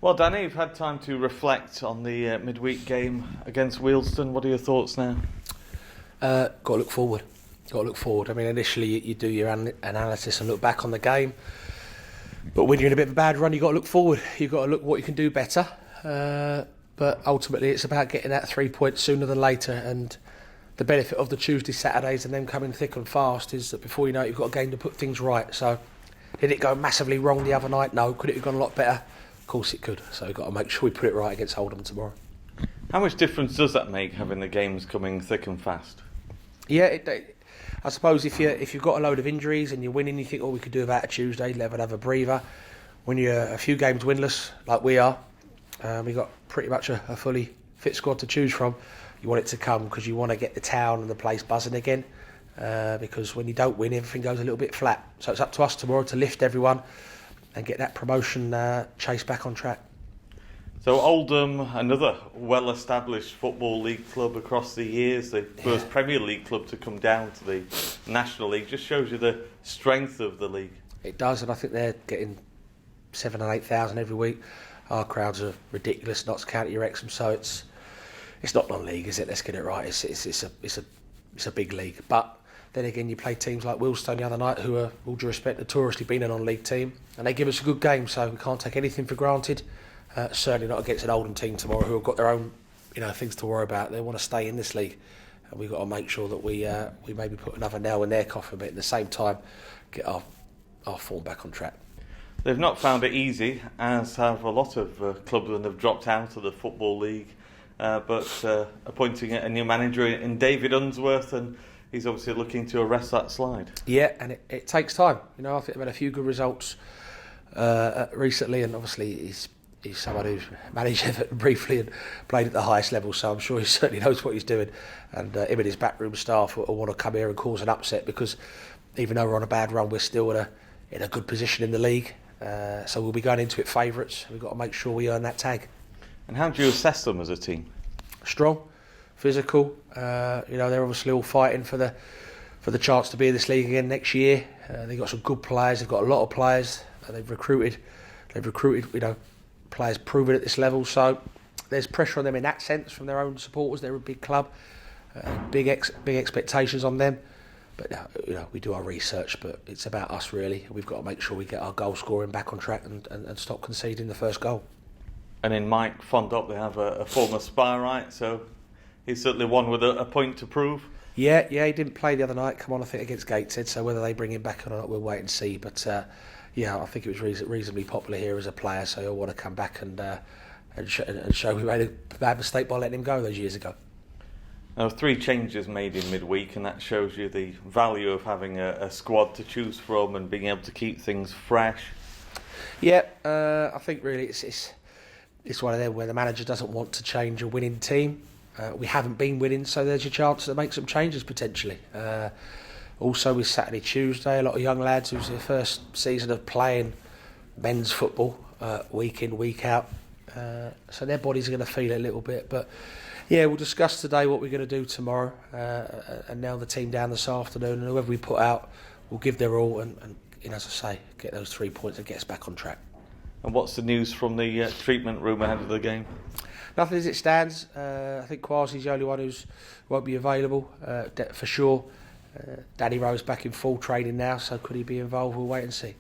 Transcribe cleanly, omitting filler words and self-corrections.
Well, Danny, you've had time to reflect on the midweek game against Wealdstone. What are your thoughts now? Got to look forward. I mean, initially you do your analysis and look back on the game, but when you're in a bit of a bad run, you've got to look forward. You've got to look what you can do better. But ultimately, it's about getting that 3 points sooner than later. And the benefit of the Tuesday, Saturdays, and them coming thick and fast is that before you know it, you've got a game to put things right. So, did it go massively wrong the other night? No. Could it have gone a lot better? Of course it could. So we've got to make sure we put it right against Oldham tomorrow. How much difference does that make, having the games coming thick and fast? Yeah, I suppose if you've got a load of injuries and you're winning, you think, we could do without a Tuesday, let it have a breather. When you're a few games winless, like we are, we've got pretty much a fully fit squad to choose from. You want it to come because you want to get the town and the place buzzing again. Because when you don't win, everything goes a little bit flat. So it's up to us tomorrow to lift everyone and get that promotion chase back on track. So Oldham, another well-established football league club across the years, the first Premier League club to come down to the National League, just shows you the strength of the league. It does, and I think they're getting 7,000 and 8,000 every week. Our crowds are ridiculous, Notts County, Wrexham, so it's not non-league, is it? Let's get it right. It's a big league, but then again, you play teams like Wealdstone the other night, who are, all due respect, notoriously been a non-league team, and they give us a good game, so we can't take anything for granted. Certainly not against an Oldham team tomorrow, who have got their own, things to worry about. They want to stay in this league, and we've got to make sure that we maybe put another nail in their coffin, but at the same time, get our form back on track. They've not found it easy, as have a lot of clubs when they've dropped out of the Football League. But appointing a new manager in David Unsworth, and he's obviously looking to arrest that slide. Yeah, and it takes time. I think they've had a few good results recently, and obviously he's someone who's managed Everton briefly and played at the highest level, so I'm sure he certainly knows what he's doing. And him and his backroom staff will want to come here and cause an upset, because even though we're on a bad run, we're still in a good position in the league. So we'll be going into it favourites. We've got to make sure we earn that tag. And how do you assess them as a team? Strong, physical. They're obviously all fighting for the chance to be in this league again next year. They've got some good players. They've got a lot of players. They've recruited. Players proven at this level. So there's pressure on them in that sense from their own supporters. They're a big club. Big expectations on them. But we do our research, but it's about us really. We've got to make sure we get our goal scoring back on track and stop conceding the first goal. And in Mike Fondop, they have a former Spireites, so he's certainly one with a point to prove. Yeah, he didn't play the other night. Come on, I think against Gateshead. So whether they bring him back or not, we'll wait and see. But I think it was reasonably popular here as a player, so he'll want to come back and show we made a bad mistake by letting him go those years ago. Now, 3 changes made in midweek, and that shows you the value of having a squad to choose from and being able to keep things fresh. Yeah, I think really it's one of them where the manager doesn't want to change a winning team. We haven't been winning, so there's your chance to make some changes potentially. Also with Saturday, Tuesday, a lot of young lads who's their first season of playing men's football week in, week out. So their bodies are going to feel it a little bit, but yeah, we'll discuss today what we're going to do tomorrow, and nail the team down this afternoon, and whoever we put out will give their all and as I say, get those 3 points and get us back on track. And what's the news from the treatment room ahead of the game? Nothing as it stands. I think Kwasi's the only one who won't be available for sure. Danny Rowe's back in full training now, so could he be involved? We'll wait and see.